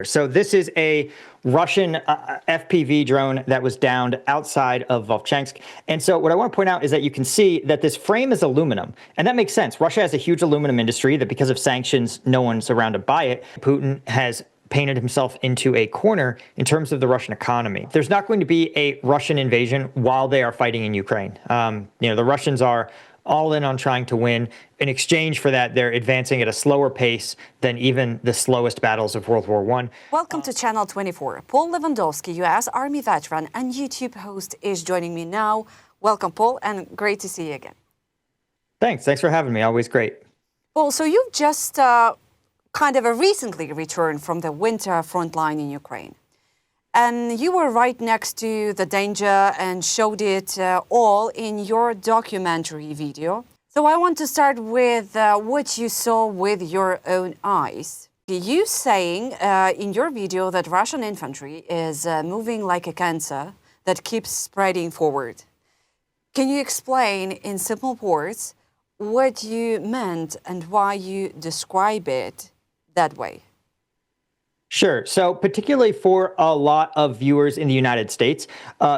So this is a Russian FPV drone that was downed outside of Volchansk. And so what I want to point out is that you can see that this frame is aluminum. And that makes sense. Russia has a huge aluminum industry that because of sanctions, no one's around to buy it. Putin has painted himself into a corner in terms of the Russian economy. There's not going to be a Russian invasion while they are fighting in Ukraine. The Russians are all in on trying to win. In exchange for that, they're advancing at a slower pace than even the slowest battles of World War I. Welcome to Channel 24. Paul Lewandowski, U.S. Army veteran and YouTube host, is joining me now. Welcome, Paul, and great to see you again. Thanks for having me. Always great. Paul, so you've just recently returned from the winter front line in Ukraine. And you were right next to the danger and showed it all in your documentary video. So I want to start with what you saw with your own eyes. You saying in your video that Russian infantry is moving like a cancer that keeps spreading forward. Can you explain in simple words what you meant and why you describe it that way? Sure. So particularly for a lot of viewers in the United States,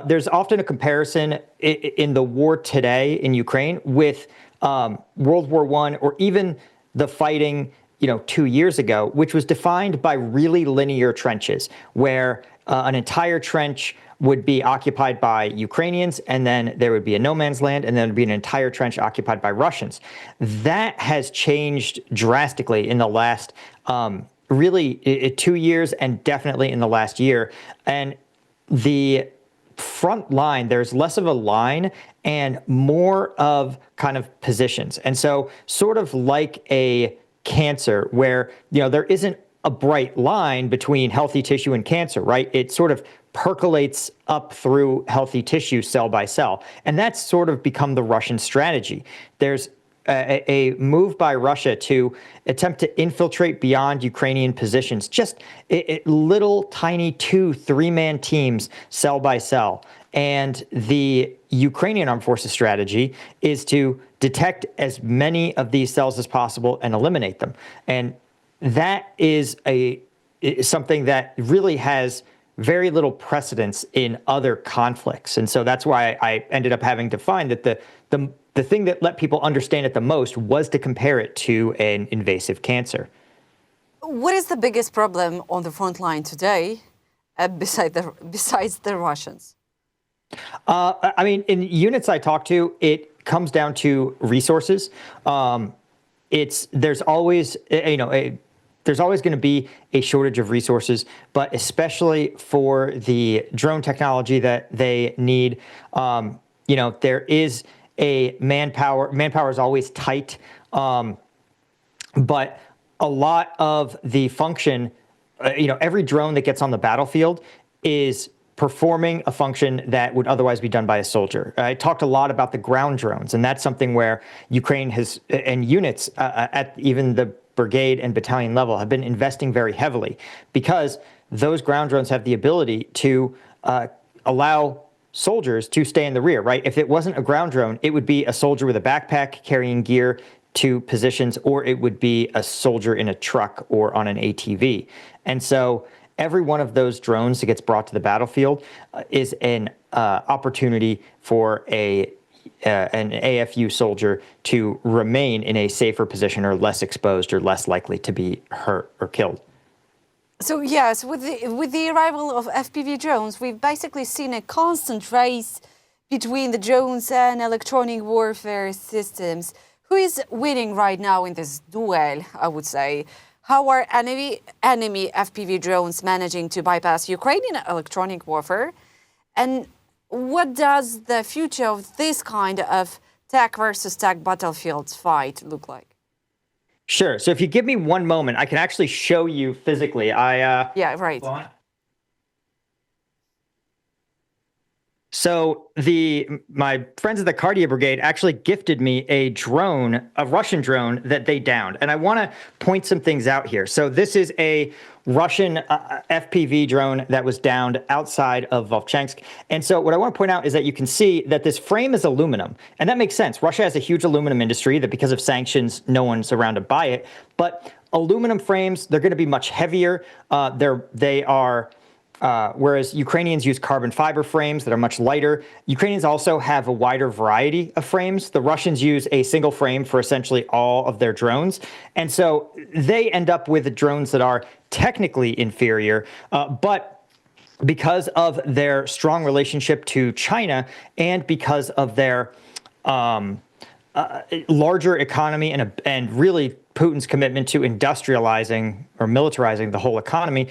there's often a comparison in the war today in Ukraine with World War I or even the fighting, 2 years ago, which was defined by really linear trenches where an entire trench would be occupied by Ukrainians, and then there would be a no man's land, and then there'd be an entire trench occupied by Russians. That has changed drastically in the last really 2 years and definitely in the last year. And the front line, there's less of a line and more of kind of positions. And so sort of like a cancer where, there isn't a bright line between healthy tissue and cancer, right? It sort of percolates up through healthy tissue cell by cell. And that's sort of become the Russian strategy. There's a move by Russia to attempt to infiltrate beyond Ukrainian positions, just little tiny 2-3-man teams cell by cell. And the Ukrainian armed forces strategy is to detect as many of these cells as possible and eliminate them. And that is something that really has very little precedence in other conflicts. And so that's why I ended up having to find that the thing that let people understand it the most was to compare it to an invasive cancer. What is the biggest problem on the front line today, besides the Russians? In units I talk to, it comes down to resources. There's always, there's always going to be a shortage of resources, but especially for the drone technology that they need, there is a manpower is always tight, but a lot of the function, every drone that gets on the battlefield is performing a function that would otherwise be done by a soldier. I talked a lot about the ground drones, and that's something where Ukraine has, and units at even the brigade and battalion level have been investing very heavily because those ground drones have the ability to allow soldiers to stay in the rear, right? If it wasn't a ground drone, it would be a soldier with a backpack carrying gear to positions, or it would be a soldier in a truck or on an ATV. And so every one of those drones that gets brought to the battlefield is an opportunity for an AFU soldier to remain in a safer position or less exposed or less likely to be hurt or killed. So yes, with the arrival of FPV drones, we've basically seen a constant race between the drones and electronic warfare systems. Who is winning right now in this duel, I would say? How are enemy FPV drones managing to bypass Ukrainian electronic warfare? And what does the future of this kind of tech versus tech battlefields fight look like? Sure. So if you give me one moment, I can actually show you physically. Yeah, right. So my friends at the Cardia Brigade actually gifted me a Russian drone that they downed. And I want to point some things out here. So this is a Russian FPV drone that was downed outside of Volchansk. And so what I want to point out is that you can see that this frame is aluminum. And that makes sense. Russia has a huge aluminum industry that because of sanctions, no one's around to buy it. But aluminum frames. They're going to be much heavier. They are. Whereas Ukrainians use carbon fiber frames that are much lighter. Ukrainians also have a wider variety of frames. The Russians use a single frame for essentially all of their drones. And so they end up with drones that are technically inferior, but because of their strong relationship to China and because of their larger economy and really Putin's commitment to industrializing or militarizing the whole economy,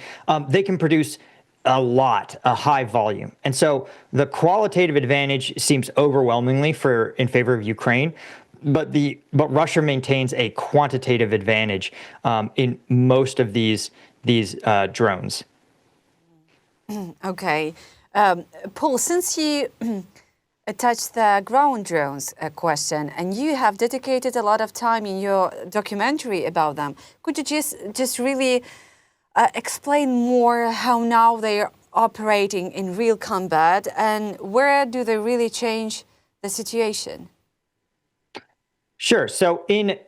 they can produce a high volume. And so the qualitative advantage seems overwhelmingly in favor of Ukraine, but Russia maintains a quantitative advantage in most of these drones. Okay. Paul, since you touched the ground drones question, and you have dedicated a lot of time in your documentary about them, could you just really explain more how now they are operating in real combat, and where do they really change the situation? Sure. So in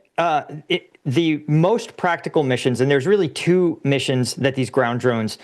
the most practical missions, and there's really two missions that these ground drones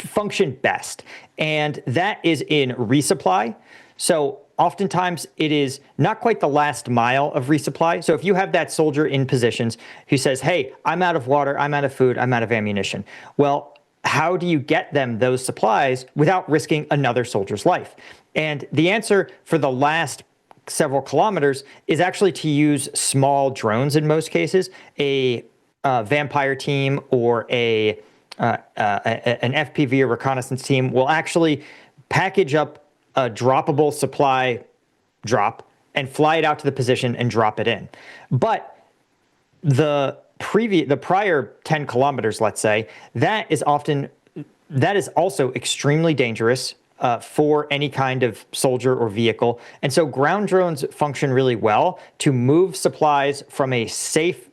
function best, and that is in resupply. So oftentimes it is not quite the last mile of resupply. So if you have that soldier in positions who says, hey, I'm out of water, I'm out of food, I'm out of ammunition. Well, how do you get them those supplies without risking another soldier's life? And the answer for the last several kilometers is actually to use small drones in most cases. A vampire team or an FPV or reconnaissance team will actually package up a droppable supply drop and fly it out to the position and drop it in. But the prior 10 kilometers, let's say, that is also extremely dangerous for any kind of soldier or vehicle. And so ground drones function really well to move supplies from a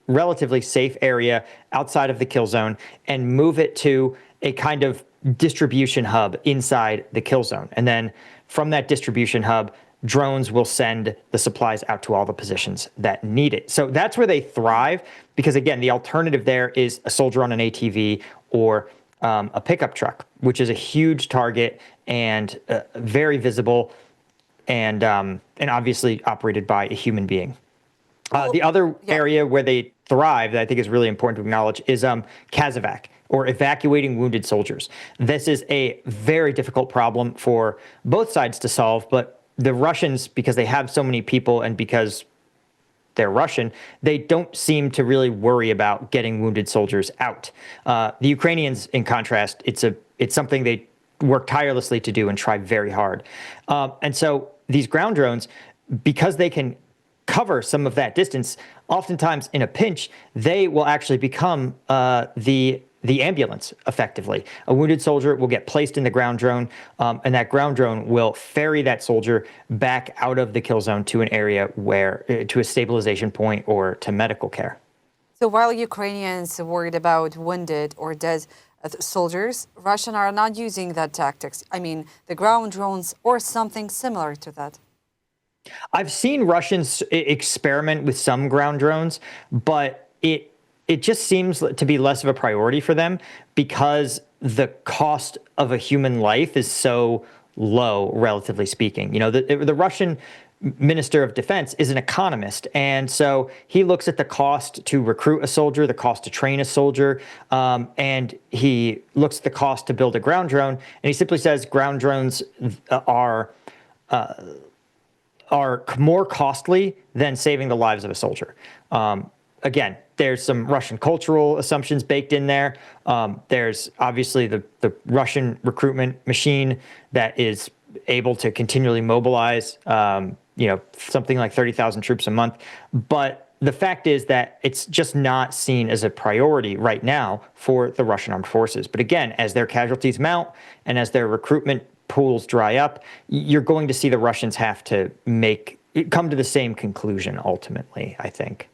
relatively safe area outside of the kill zone and move it to a kind of distribution hub inside the kill zone. And then from that distribution hub, drones will send the supplies out to all the positions that need it. So that's where they thrive, because again, the alternative there is a soldier on an ATV or a pickup truck, which is a huge target and very visible and obviously operated by a human being. The other area where they thrive that I think is really important to acknowledge is CASEVAC, or evacuating wounded soldiers. This is a very difficult problem for both sides to solve, but the Russians, because they have so many people and because they're Russian, they don't seem to really worry about getting wounded soldiers out. The Ukrainians, in contrast, it's something they work tirelessly to do and try very hard. And so these ground drones, because they can cover some of that distance, oftentimes in a pinch, they will actually become the ambulance, effectively. A wounded soldier will get placed in the ground drone, and that ground drone will ferry that soldier back out of the kill zone to an area to a stabilization point or to medical care. So while Ukrainians are worried about wounded or dead soldiers, Russians are not using that tactics. I mean, the ground drones or something similar to that. I've seen Russians experiment with some ground drones, but it just seems to be less of a priority for them because the cost of a human life is so low, relatively speaking. You know, the Russian Minister of Defense is an economist, and so he looks at the cost to recruit a soldier, the cost to train a soldier, and he looks at the cost to build a ground drone, and he simply says ground drones are more costly than saving the lives of a soldier. Again, there's some Russian cultural assumptions baked in there. There's obviously the Russian recruitment machine that is able to continually mobilize, something like 30,000 troops a month. But the fact is that it's just not seen as a priority right now for the Russian armed forces. But again, as their casualties mount and as their recruitment pools dry up, you're going to see the Russians have to come to the same conclusion ultimately, I think.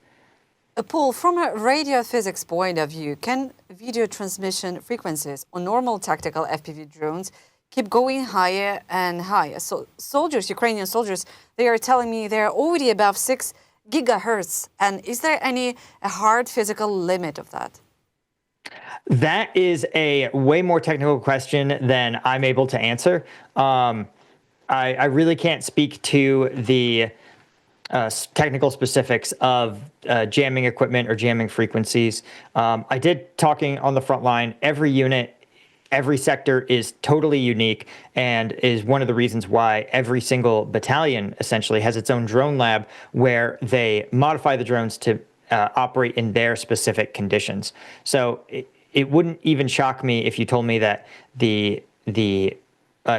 Paul, from a radio physics point of view, can video transmission frequencies on normal tactical FPV drones keep going higher and higher? So Ukrainian soldiers, they are telling me they're already above 6 gigahertz? And is there any a hard physical limit of that? That is a way more technical question than I'm able to answer. I really can't speak to the technical specifics of jamming equipment or jamming frequencies. I did talking on the front line. Every unit, every sector is totally unique and is one of the reasons why every single battalion essentially has its own drone lab where they modify the drones to operate in their specific conditions. So it wouldn't even shock me if you told me that the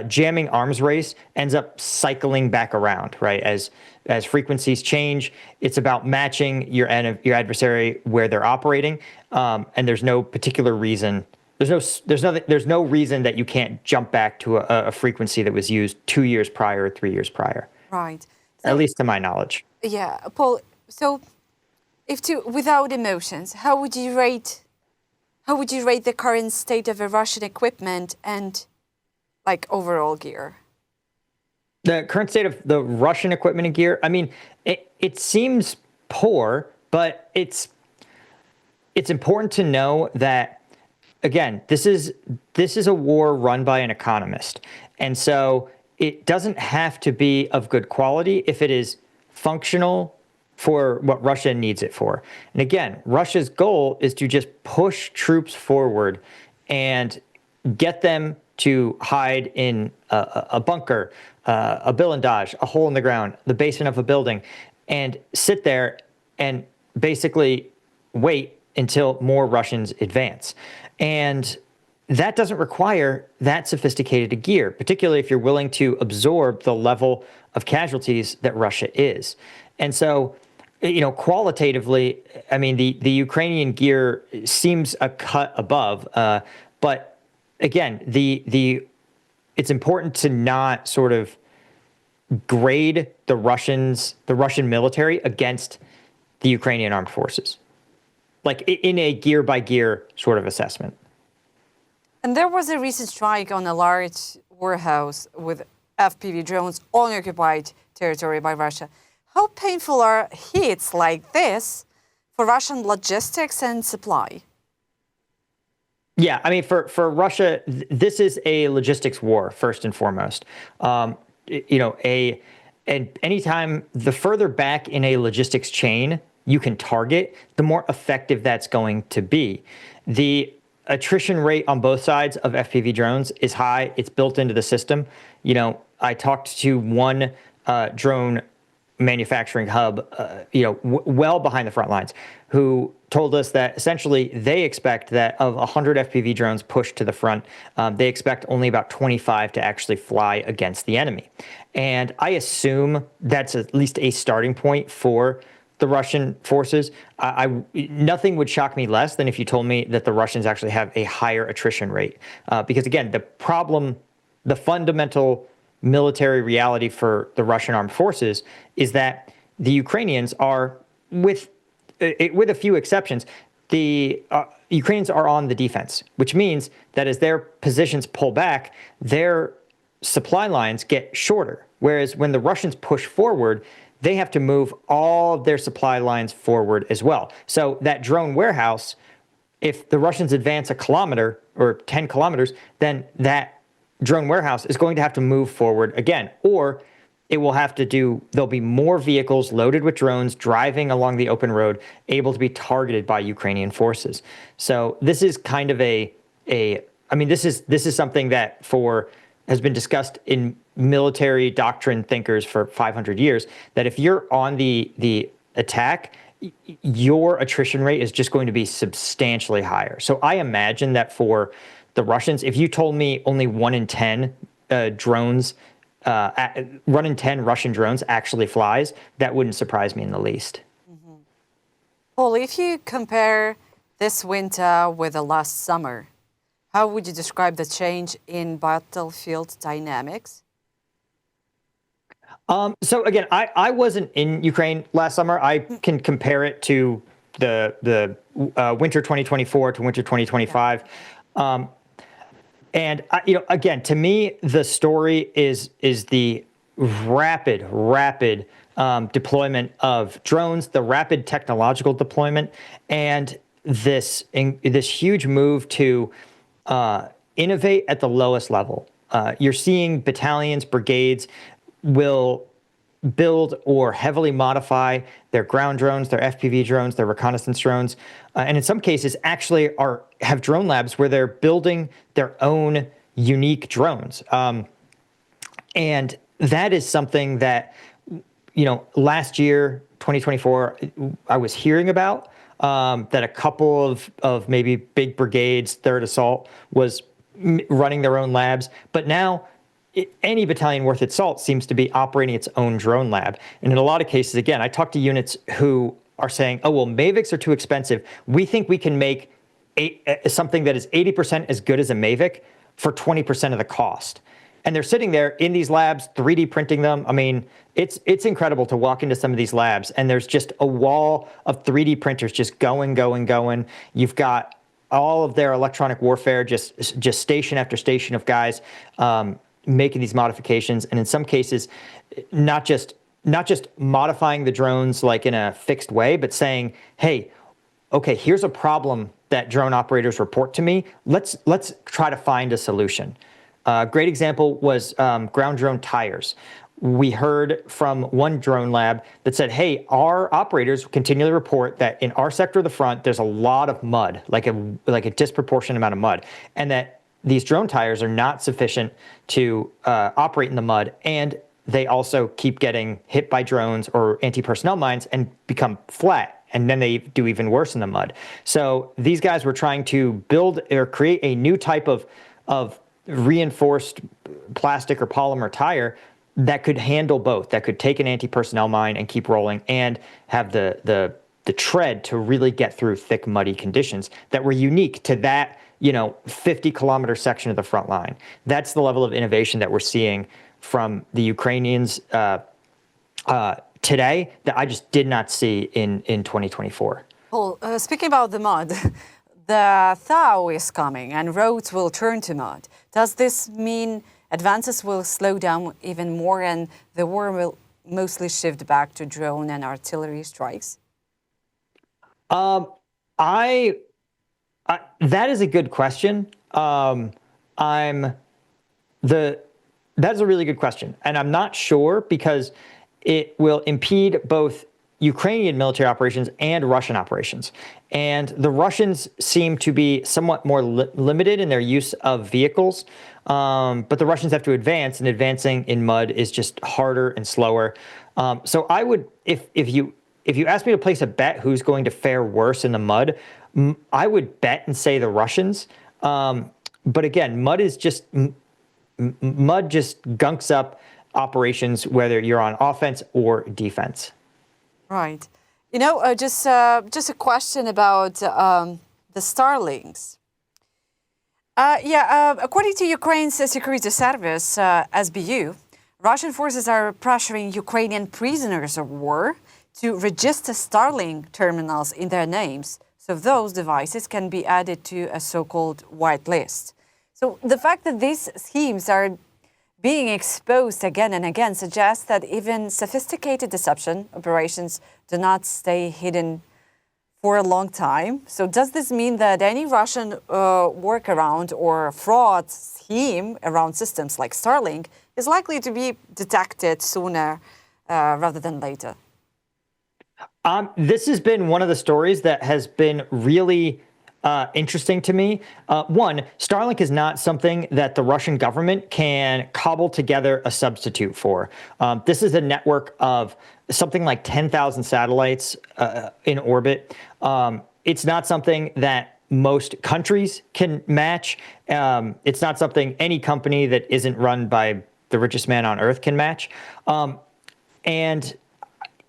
jamming arms race ends up cycling back around, right? As frequencies change, it's about matching your adversary where they're operating, and there's no particular reason. There's no reason that you can't jump back to a frequency that was used 2 years prior or 3 years prior. Right. So, At least to my knowledge. yeah, Paul. So, without emotions, how would you rate the current state of the Russian equipment and like overall gear? The current state of the Russian equipment and gear, I mean, it seems poor, but it's important to know that, again, this is a war run by an economist. And so it doesn't have to be of good quality if it is functional for what Russia needs it for. And again, Russia's goal is to just push troops forward and get them to hide in a bunker, a blindage, a hole in the ground, the basement of a building, and sit there and basically wait until more Russians advance. And that doesn't require that sophisticated a gear, particularly if you're willing to absorb the level of casualties that Russia is. And so, qualitatively, I mean, the Ukrainian gear seems a cut above, but again, it's important to not sort of grade the Russian military against the Ukrainian armed forces, like in a gear by gear sort of assessment. And there was a recent strike on a large warehouse with FPV drones on occupied territory by Russia. How painful are hits like this for Russian logistics and supply? Yeah, I mean, for Russia, this is a logistics war first and foremost. And anytime the further back in a logistics chain you can target, the more effective that's going to be. The attrition rate on both sides of FPV drones is high. It's built into the system. I talked to one drone manufacturing hub, well behind the front lines, who told us that essentially they expect that of 100 FPV drones pushed to the front, they expect only about 25 to actually fly against the enemy. And I assume that's at least a starting point for the Russian forces. Nothing would shock me less than if you told me that the Russians actually have a higher attrition rate. Because again, the fundamental military reality for the Russian armed forces is that the Ukrainians are, with a few exceptions, the Ukrainians are on the defense, which means that as their positions pull back, their supply lines get shorter. Whereas when the Russians push forward, they have to move all of their supply lines forward as well. So that drone warehouse, if the Russians advance a kilometer or 10 kilometers, then that drone warehouse is going to have to move forward again, or there'll be more vehicles loaded with drones driving along the open road, able to be targeted by Ukrainian forces. So this is kind of this is something that has been discussed in military doctrine thinkers for 500 years, that if you're on the attack, your attrition rate is just going to be substantially higher. So I imagine that for the Russians, if you told me only 1 in 10 drones, 1 in 10 Russian drones actually flies, that wouldn't surprise me in the least. Mm-hmm. Paul, if you compare this winter with the last summer, how would you describe the change in battlefield dynamics? So again, I wasn't in Ukraine last summer. I can compare it to the winter 2024 to winter 2025. Yeah. And again, to me, the story is the rapid deployment of drones, the rapid technological deployment, and this huge move to innovate at the lowest level. You're seeing battalions, brigades will build or heavily modify their ground drones, their FPV drones, their reconnaissance drones, and in some cases actually have drone labs where they're building their own unique drones. And that is something that, last year, 2024, I was hearing about, that a couple of maybe big brigades, 3rd Assault, was running their own labs. But now any battalion worth its salt seems to be operating its own drone lab. And in a lot of cases, again, I talk to units who are saying, oh, well, Mavics are too expensive. We think we can make something that is 80% as good as a Mavic for 20% of the cost. And they're sitting there in these labs, 3D printing them. I mean, it's incredible to walk into some of these labs, and there's just a wall of 3D printers just going. You've got all of their electronic warfare, just station after station of guys making these modifications, and in some cases, not just modifying the drones like in a fixed way, but saying, hey, okay, here's a problem that drone operators report to me. Let's try to find a solution. A great example was ground drone tires. We heard from one drone lab that said, hey, our operators continually report that in our sector of the front, there's a lot of mud, like a disproportionate amount of mud, and that these drone tires are not sufficient to operate in the mud, and they also keep getting hit by drones or anti-personnel mines and become flat, and then they do even worse in the mud. So these guys were trying to build or create a new type of reinforced plastic or polymer tire that could handle both, that could take an anti-personnel mine and keep rolling and have the tread to really get through thick, muddy conditions that were unique to that 50-kilometer section of the front line. That's the level of innovation that we're seeing from the Ukrainians today that I just did not see in 2024. Paul, speaking about the mud, the thaw is coming and roads will turn to mud. Does this mean advances will slow down even more and the war will mostly shift back to drone and artillery strikes? That is a good question. That's a really good question. And I'm not sure because it will impede both Ukrainian military operations and Russian operations. And the Russians seem to be somewhat more limited in their use of vehicles. But the Russians have to advance, and advancing in mud is just harder and slower. So I would, if you ask me to place a bet who's going to fare worse in the mud, I would bet and say the Russians. But again, mud just gunks up operations, whether you're on offense or defense. Right. Just a question about the Starlinks. According to Ukraine's security service, SBU, Russian forces are pressuring Ukrainian prisoners of war to register Starlink terminals in their names, so those devices can be added to a so-called white list. So the fact that these schemes are being exposed again and again suggests that even sophisticated deception operations do not stay hidden for a long time. So does this mean that any Russian workaround or fraud scheme around systems like Starlink is likely to be detected sooner rather than later? This has been one of the stories that has been really interesting to me. One, Starlink is not something that the Russian government can cobble together a substitute for. This is a network of something like 10,000 satellites in orbit. It's not something that most countries can match. It's not something any company that isn't run by the richest man on earth can match. And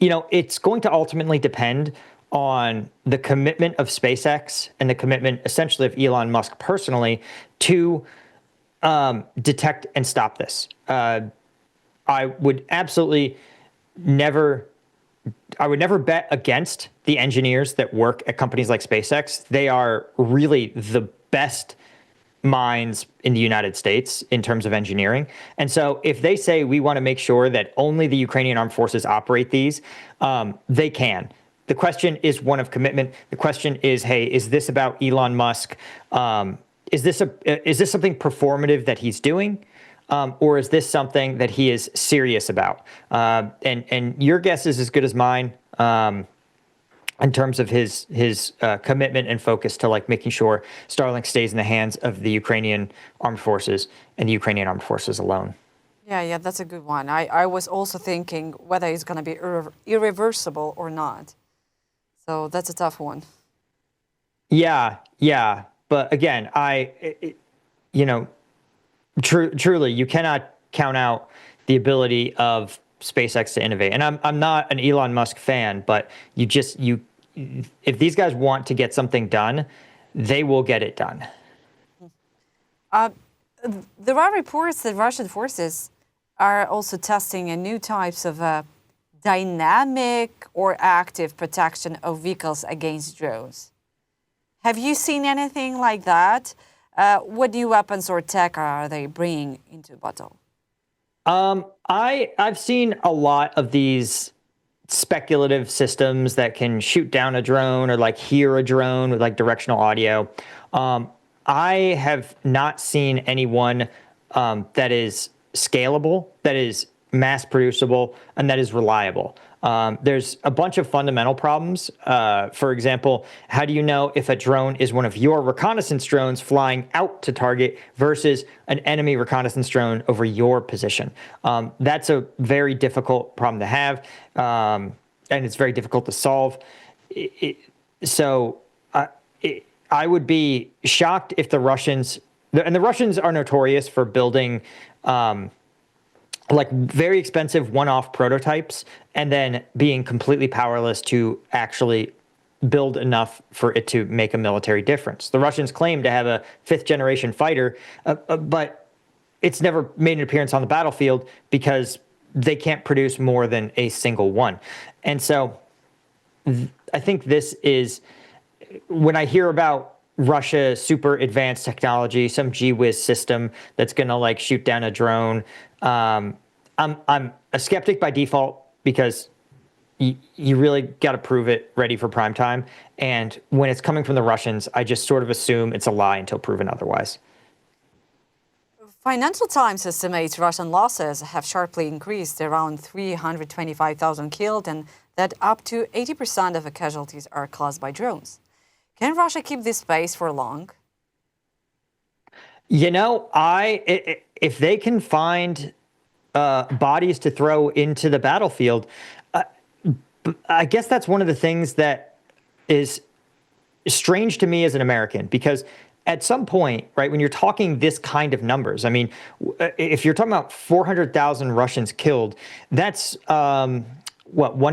it's going to ultimately depend on the commitment of SpaceX and the commitment essentially of Elon Musk personally to detect and stop this. I would absolutely never bet against the engineers that work at companies like SpaceX. They are really the best minds in the United States in terms of engineering. And so if they say we want to make sure that only the Ukrainian armed forces operate these, they can. The question is one of commitment. The question is, hey, is this about Elon Musk? Is this something performative that he's doing? Or is this something that he is serious about? And your guess is as good as mine in terms of his commitment and focus to like making sure Starlink stays in the hands of the Ukrainian armed forces and the Ukrainian armed forces alone. Yeah, that's a good one. I was also thinking whether it's going to be irreversible or not. So that's a tough one. Yeah. But again, truly, you cannot count out the ability of SpaceX to innovate. And I'm not an Elon Musk fan, but if these guys want to get something done, they will get it done. There are reports that Russian forces are also testing a new types of dynamic or active protection of vehicles against drones. Have you seen anything like that? What new weapons or tech are they bringing into battle? I've seen a lot of these speculative systems that can shoot down a drone or like hear a drone with like directional audio. I have not seen anyone that is scalable, that is mass producible, and that is reliable. There's a bunch of fundamental problems. For example, how do you know if a drone is one of your reconnaissance drones flying out to target versus an enemy reconnaissance drone over your position? That's a very difficult problem to have, and it's very difficult to solve. I would be shocked if the Russians, and the Russians are notorious for building like very expensive one-off prototypes and then being completely powerless to actually build enough for it to make a military difference. The Russians claim to have a 5th-generation fighter, but it's never made an appearance on the battlefield because they can't produce more than a single one. And so I think this is, when I hear about Russia super advanced technology, some gee-whiz system that's going to like shoot down a drone, I'm a skeptic by default because you really got to prove it ready for prime time. And when it's coming from the Russians, I just sort of assume it's a lie until proven otherwise. Financial Times estimates Russian losses have sharply increased, around 325,000 killed, and that up to 80% of the casualties are caused by drones. Can Russia keep this pace for long? You know, if they can find bodies to throw into the battlefield, I guess that's one of the things that is strange to me as an American, because at some point, right, when you're talking this kind of numbers, I mean, if you're talking about 400,000 Russians killed, that's one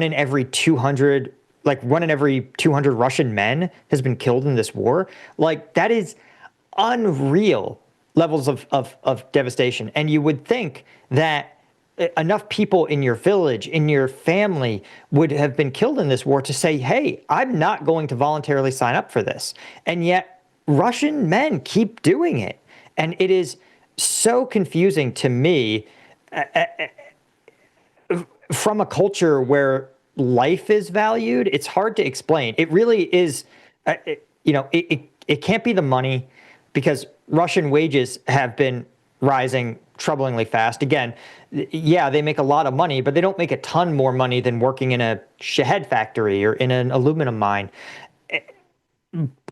in every 200, like 1 in every 200 Russian men has been killed in this war. Like, that is unreal levels of devastation. And you would think that enough people in your village, in your family, would have been killed in this war to say, hey, I'm not going to voluntarily sign up for this. And yet Russian men keep doing it. And it is so confusing to me from a culture where life is valued. It's hard to explain. It really is, it can't be the money, because Russian wages have been rising troublingly fast. Again, yeah, they make a lot of money, but they don't make a ton more money than working in a Shahed factory or in an aluminum mine.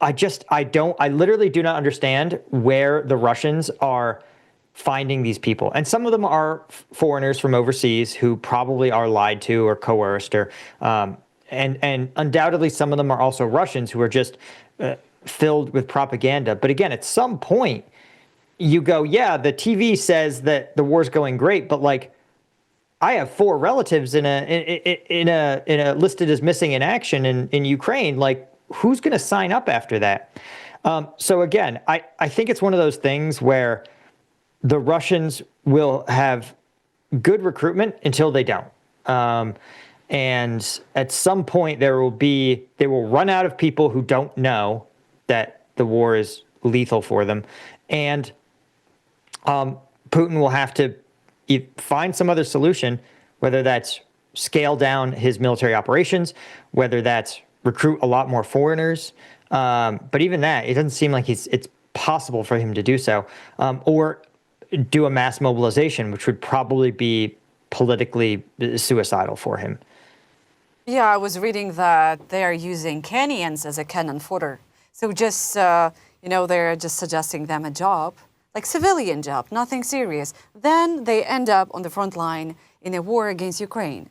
I literally do not understand where the Russians are finding these people. And some of them are foreigners from overseas who probably are lied to or coerced, or and undoubtedly some of them are also Russians who are just filled with propaganda. But again, at some point you go, yeah, the TV says that the war's going great, but like, I have 4 relatives in a listed as missing in action in Ukraine. Like, who's going to sign up after that? So again, I think it's one of those things where the Russians will have good recruitment until they don't. And at some point they will run out of people who don't know that the war is lethal for them. And Putin will have to find some other solution, whether that's scale down his military operations, whether that's recruit a lot more foreigners. But even that, it doesn't seem like it's possible for him to do so, or do a mass mobilization, which would probably be politically suicidal for him. Yeah, I was reading that they are using Kenyans as a cannon fodder. So just, they're just suggesting them a job, like civilian job, nothing serious. Then they end up on the front line in a war against Ukraine.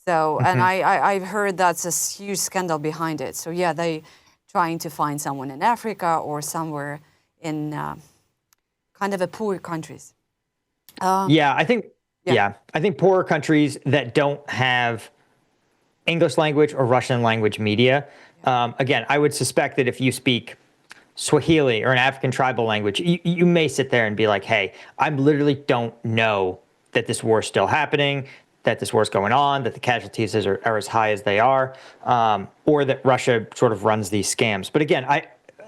So, and I've heard that's a huge scandal behind it. So yeah, they trying to find someone in Africa or somewhere in kind of a poor countries. I think poorer countries that don't have English language or Russian language media. Again, I would suspect that if you speak Swahili or an African tribal language, you may sit there and be like, hey, I literally don't know that this war is still happening, that this war is going on, that the casualties are as high as they are, or that Russia sort of runs these scams. But again,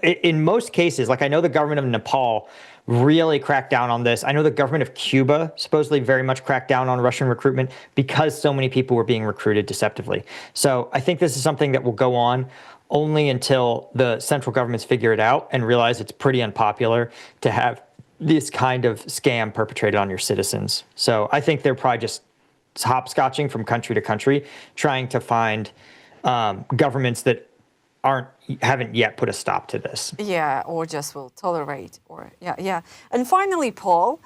in most cases, like I know the government of Nepal really cracked down on this. I know the government of Cuba supposedly very much cracked down on Russian recruitment because so many people were being recruited deceptively. So I think this is something that will go on only until the central governments figure it out and realize it's pretty unpopular to have this kind of scam perpetrated on your citizens. So I think they're probably just hopscotching from country to country, trying to find governments that haven't yet put a stop to this. Yeah, or just will tolerate, or yeah. And finally, Paul,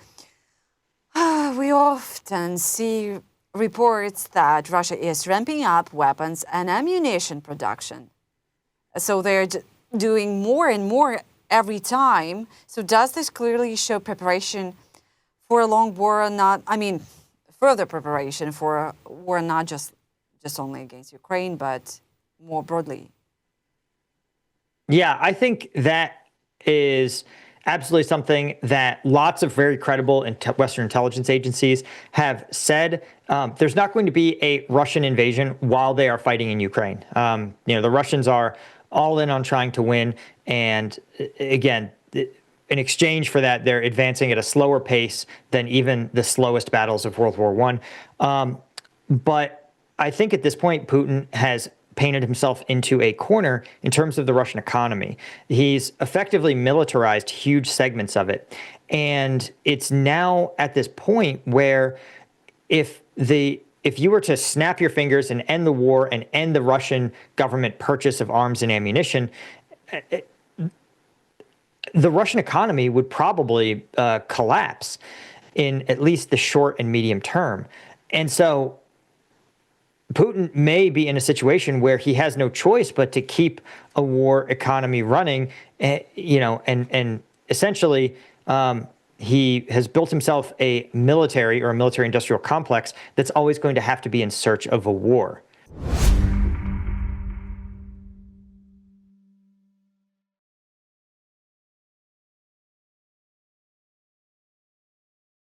we often see reports that Russia is ramping up weapons and ammunition production. So they're doing more and more every time. So does this clearly show preparation for a long war? Further preparation for a war not just only against Ukraine, but more broadly? Yeah, I think that is absolutely something that lots of very credible Western intelligence agencies have said. There's not going to be a Russian invasion while they are fighting in Ukraine. The Russians are all in on trying to win. And again, in exchange for that, they're advancing at a slower pace than even the slowest battles of World War I. But I think at this point, Putin has painted himself into a corner in terms of the Russian economy. He's effectively militarized huge segments of it. And it's now at this point where if you were to snap your fingers and end the war and end the Russian government purchase of arms and ammunition, the Russian economy would probably collapse in at least the short and medium term. And so Putin may be in a situation where he has no choice but to keep a war economy running, and essentially he has built himself a military or a military industrial complex that's always going to have to be in search of a war.